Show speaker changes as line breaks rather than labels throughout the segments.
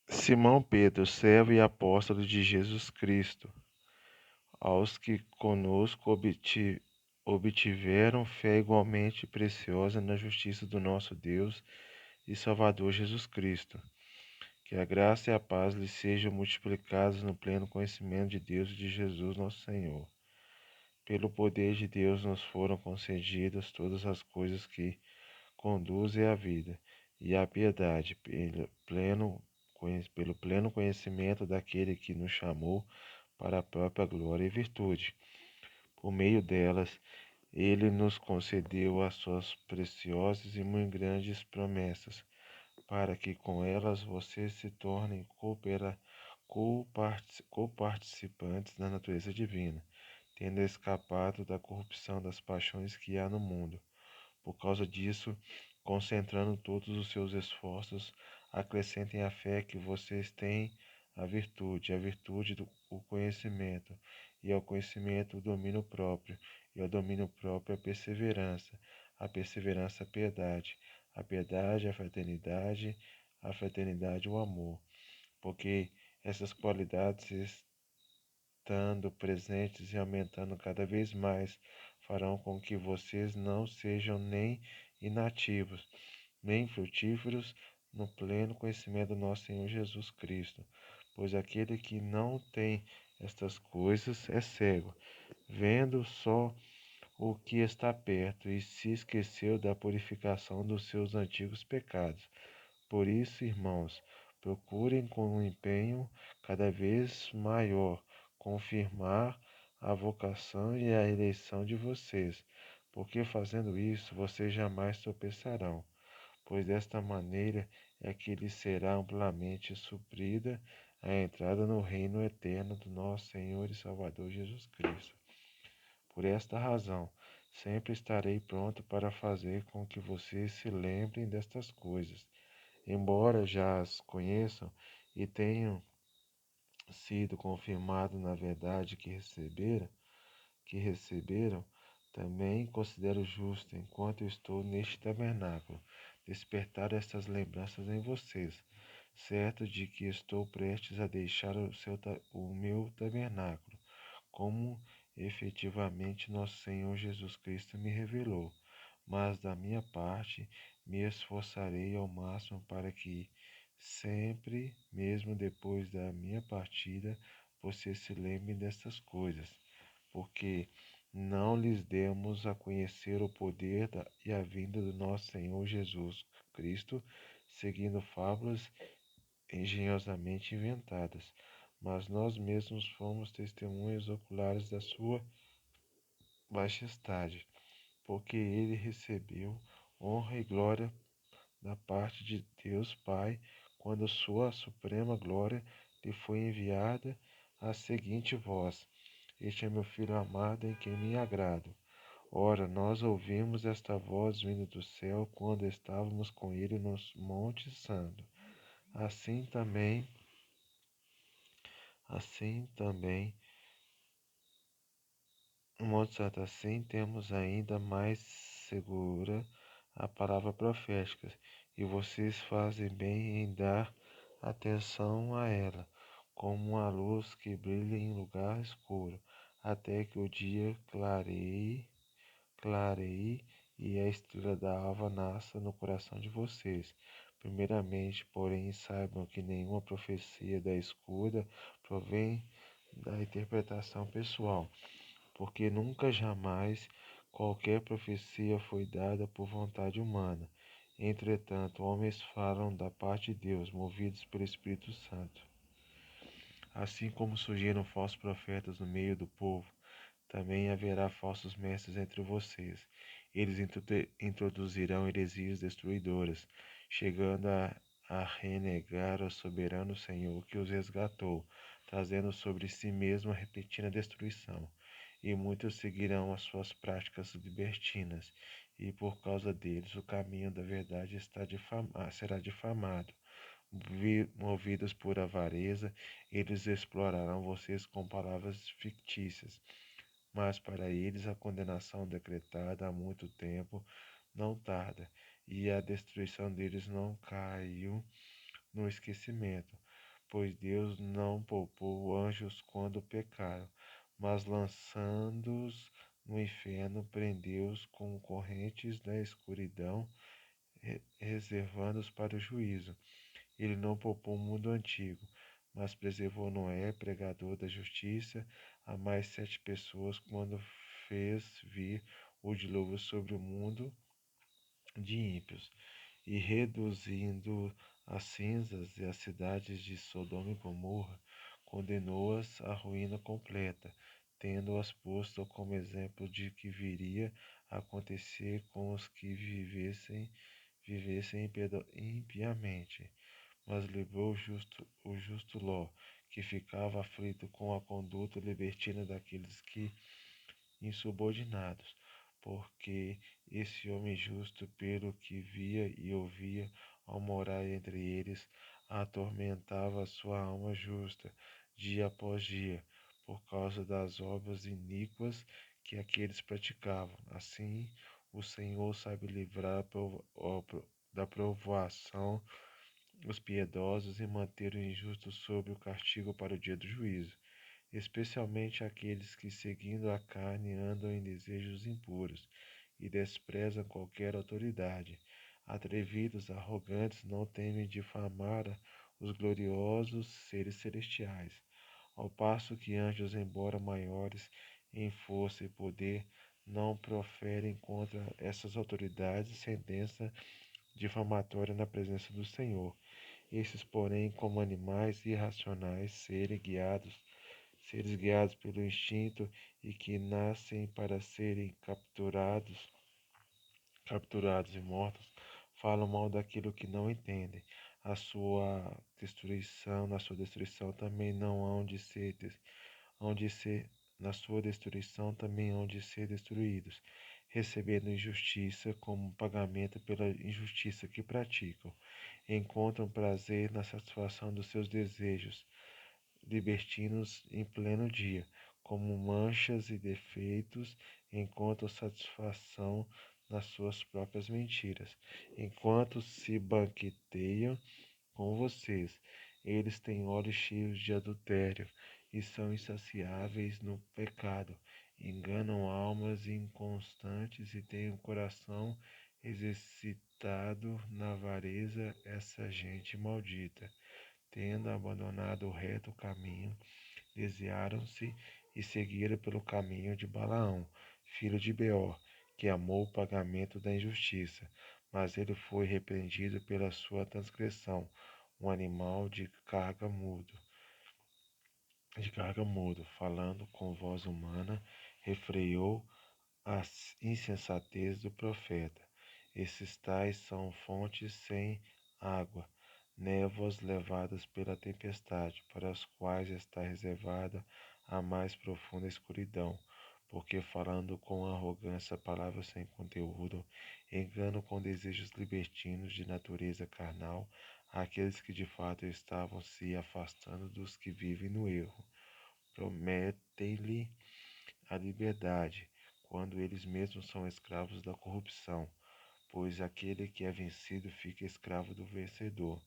Simão Pedro, servo e apóstolo de Jesus Cristo, aos que conosco obtiveram fé igualmente preciosa na justiça do nosso Deus e Salvador Jesus Cristo. Que a graça e a paz lhes sejam multiplicadas no pleno conhecimento de Deus e de Jesus nosso Senhor. Pelo poder de Deus nos foram concedidas todas as coisas que conduzem à vida e à piedade, pelo pleno conhecimento daquele que nos chamou para a própria glória e virtude. Por meio delas, ele nos concedeu as suas preciosas e muito grandes promessas, para que com elas vocês se tornem coparticipantes da natureza divina, tendo escapado da corrupção das paixões que há no mundo. Por causa disso, concentrando todos os seus esforços, acrescentem à fé que vocês têm a virtude o conhecimento, e ao conhecimento o domínio próprio, e ao domínio próprio a perseverança a piedade a fraternidade o amor, porque essas qualidades estando presentes e aumentando cada vez mais, farão com que vocês não sejam nem inativos, nem frutíferos no pleno conhecimento do nosso Senhor Jesus Cristo. Pois aquele que não tem estas coisas é cego, vendo só o que está perto e se esqueceu da purificação dos seus antigos pecados. Por isso, irmãos, procurem com um empenho cada vez maior confirmar a vocação e a eleição de vocês, porque fazendo isso vocês jamais tropeçarão, pois desta maneira é que lhes será amplamente suprida a entrada no reino eterno do nosso Senhor e Salvador Jesus Cristo. Por esta razão, sempre estarei pronto para fazer com que vocês se lembrem destas coisas, embora já as conheçam e tenham sido confirmados na verdade que receberam, também considero justo, enquanto estou neste tabernáculo, despertar estas lembranças em vocês, certo de que estou prestes a deixar o meu tabernáculo, como efetivamente nosso Senhor Jesus Cristo me revelou. Mas da minha parte me esforçarei ao máximo para que sempre, mesmo depois da minha partida, vocês se lembrem destas coisas, porque não lhes demos a conhecer o poder e a vinda do nosso Senhor Jesus Cristo, seguindo fábulas engenhosamente inventadas, mas nós mesmos fomos testemunhas oculares da sua majestade, porque ele recebeu honra e glória da parte de Deus Pai, quando sua suprema glória lhe foi enviada a seguinte voz: Este é meu filho amado em quem me agrado. Ora, nós ouvimos esta voz vindo do céu quando estávamos com ele no Monte Santo. Assim também, assim também, no Monte Santo, assim temos ainda mais segura a palavra profética, e vocês fazem bem em dar atenção a ela, como uma luz que brilha em lugar escuro, até que o dia clareie e a estrela da alva nasça no coração de vocês. Primeiramente, porém, saibam que nenhuma profecia da escuta provém da interpretação pessoal, porque nunca jamais qualquer profecia foi dada por vontade humana. Entretanto, homens falam da parte de Deus, movidos pelo Espírito Santo. Assim como surgiram falsos profetas no meio do povo, também haverá falsos mestres entre vocês. Eles introduzirão heresias destruidoras, chegando a renegar o soberano Senhor que os resgatou, trazendo sobre si mesmo a repentina destruição. E muitos seguirão as suas práticas libertinas, e por causa deles o caminho da verdade será difamado. Movidos por avareza, eles explorarão vocês com palavras fictícias, mas para eles a condenação decretada há muito tempo não tarda, e a destruição deles não caiu no esquecimento. pois Deus não poupou anjos quando pecaram, mas lançando-os no inferno, prendeu-os com correntes da escuridão, reservando-os para o juízo. Ele não poupou o mundo antigo, mas preservou Noé, pregador da justiça, a mais 7 pessoas, quando fez vir o dilúvio sobre o mundo de ímpios, e reduzindo a cinzas e as cidades de Sodoma e Gomorra, condenou-as à ruína completa, tendo-as posto como exemplo de que viria a acontecer com os que vivessem impiamente. Mas livrou o justo Ló, que ficava aflito com a conduta libertina daqueles que insubordinados, porque esse homem justo, pelo que via e ouvia ao morar entre eles, atormentava a sua alma justa, dia após dia, por causa das obras iníquas que aqueles praticavam. Assim, o Senhor sabe livrar da provação os piedosos e manter o injusto sob o castigo para o dia do juízo, especialmente aqueles que, seguindo a carne, andam em desejos impuros e desprezam qualquer autoridade. Atrevidos, arrogantes, não temem difamar os gloriosos seres celestiais, ao passo que anjos, embora maiores em força e poder, não proferem contra essas autoridades sentença difamatória na presença do Senhor. Esses, porém, como animais irracionais, seres guiados pelo instinto e que nascem para serem capturados e mortos, falam mal daquilo que não entendem. Na sua destruição também não hão de ser, hão de ser, na sua destruição também hão de ser destruídos, recebendo injustiça como pagamento pela injustiça que praticam. Encontram prazer na satisfação dos seus desejos libertinos em pleno dia, como manchas e defeitos, encontram satisfação nas suas próprias mentiras. Enquanto se banqueteiam com vocês, eles têm olhos cheios de adultério e são insaciáveis no pecado. Enganam almas inconstantes e têm o coração exercitado na avareza, essa gente maldita. Tendo abandonado o reto caminho, desviaram-se e seguiram pelo caminho de Balaão, filho de Beor, que amou o pagamento da injustiça, mas ele foi repreendido pela sua transgressão, um animal de carga mudo, falando com voz humana, refreou a insensatez do profeta. Esses tais são fontes sem água, névoas levadas pela tempestade, para as quais está reservada a mais profunda escuridão, porque falando com arrogância palavras sem conteúdo, enganam com desejos libertinos de natureza carnal aqueles que de fato estavam se afastando dos que vivem no erro. Prometem-lhe a liberdade, quando eles mesmos são escravos da corrupção, pois aquele que é vencido fica escravo do vencedor.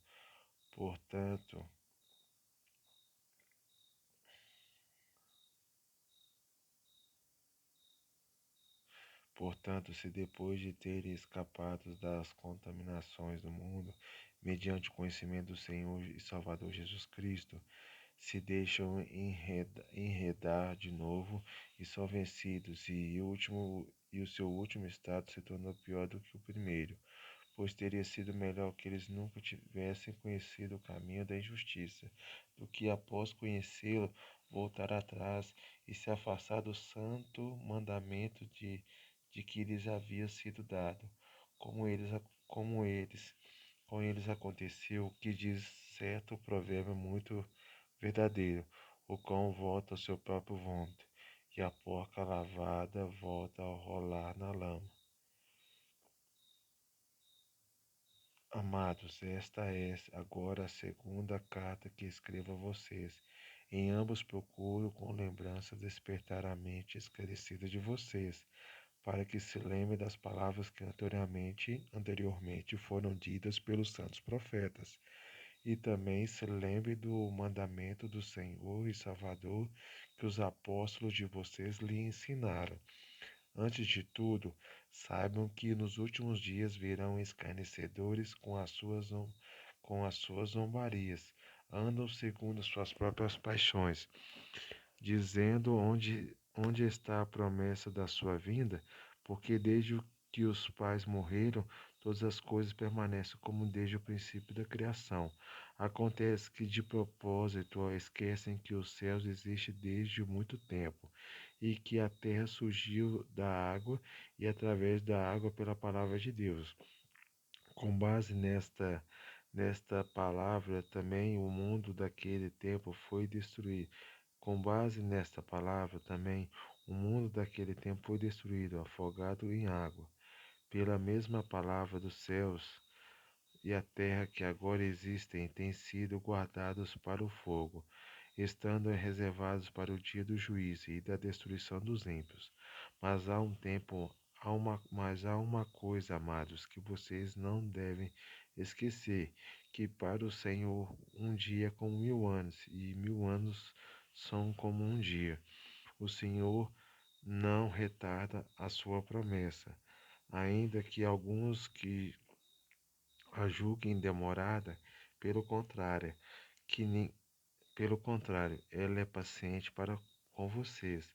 Portanto, se depois de terem escapado das contaminações do mundo, mediante o conhecimento do Senhor e Salvador Jesus Cristo, se deixam enredar de novo e são vencidos, e o seu último estado se tornou pior do que o primeiro, pois teria sido melhor que eles nunca tivessem conhecido o caminho da injustiça, do que após conhecê-lo voltar atrás e se afastar do santo mandamento de que lhes havia sido dado. Como eles, como eles, com eles aconteceu o que diz certo provérbio muito verdadeiro: o cão volta ao seu próprio vômito, e a porca lavada volta a rolar na lama. Amados, esta é agora a segunda carta que escrevo a vocês. Em ambos procuro com lembrança despertar a mente esclarecida de vocês, para que se lembre das palavras que anteriormente foram ditas pelos santos profetas, E também se lembre do mandamento do Senhor e Salvador que os apóstolos de vocês lhe ensinaram. Antes de tudo, saibam que nos últimos dias virão escarnecedores com as suas zombarias, andam segundo suas próprias paixões, dizendo onde está a promessa da sua vinda, porque desde que os pais morreram, todas as coisas permanecem como desde o princípio da criação. Acontece que de propósito esquecem que os céus existem desde muito tempo e que a terra surgiu da água e através da água pela palavra de Deus. Com base nesta palavra também o mundo daquele tempo foi destruído. Com base nesta palavra também o mundo daquele tempo foi destruído, afogado em água. Pela mesma palavra dos céus e a terra que agora existem têm sido guardados para o fogo, estando reservados para o dia do juízo e da destruição dos ímpios. Mas há um tempo, mas há uma coisa, amados, que vocês não devem esquecer, que para o Senhor um dia é como 1000 anos, e 1000 anos são como um dia. O Senhor não retarda a sua promessa, ainda que alguns que a julguem demorada, pelo contrário, que nem, pelo contrário, ela é paciente para com vocês,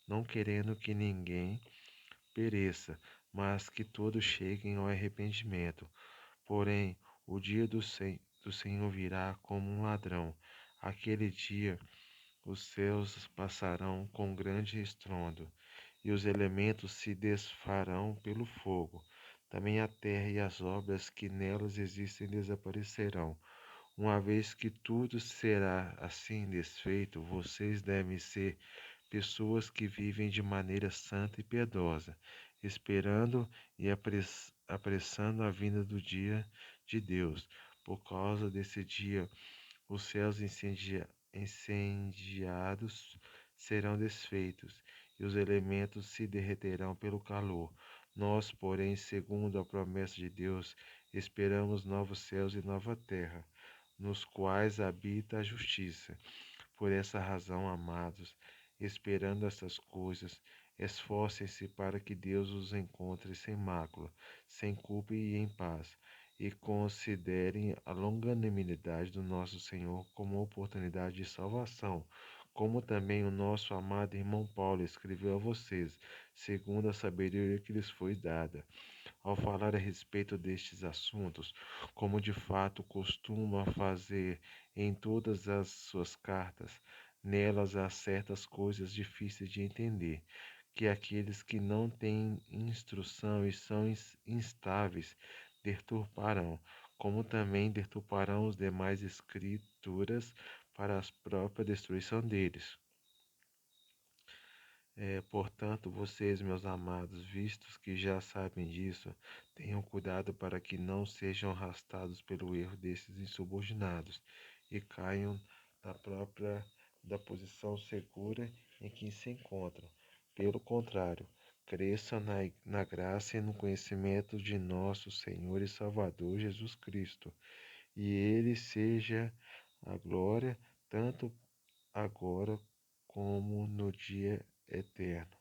não querendo que ninguém pereça, mas que todos cheguem ao arrependimento. Porém, o dia do Senhor virá como um ladrão. Aquele dia os céus passarão com grande estrondo, e os elementos se desfarão pelo fogo. Também a terra e as obras que nelas existem desaparecerão. Uma vez que tudo será assim desfeito, vocês devem ser pessoas que vivem de maneira santa e piedosa, esperando e apressando a vinda do dia de Deus. Por causa desse dia, os céus incendiados serão desfeitos, e os elementos se derreterão pelo calor. Nós, porém, segundo a promessa de Deus, esperamos novos céus e nova terra, nos quais habita a justiça. Por essa razão, amados, esperando essas coisas, esforcem-se para que Deus os encontre sem mácula, sem culpa e em paz, e considerem a longanimidade do nosso Senhor como oportunidade de salvação, como também o nosso amado irmão Paulo escreveu a vocês, segundo a sabedoria que lhes foi dada. Ao falar a respeito destes assuntos, como de fato costuma fazer em todas as suas cartas, nelas há certas coisas difíceis de entender, que aqueles que não têm instrução e são instáveis deturparão, como também deturparão os demais escrituras para a própria destruição deles. Portanto, vocês, meus amados, vistos que já sabem disso, tenham cuidado para que não sejam arrastados pelo erro desses insubordinados e caiam da posição segura em que se encontram. Pelo contrário, cresçam na graça e no conhecimento de nosso Senhor e Salvador Jesus Cristo, e Ele seja a glória tanto agora como no dia eterno.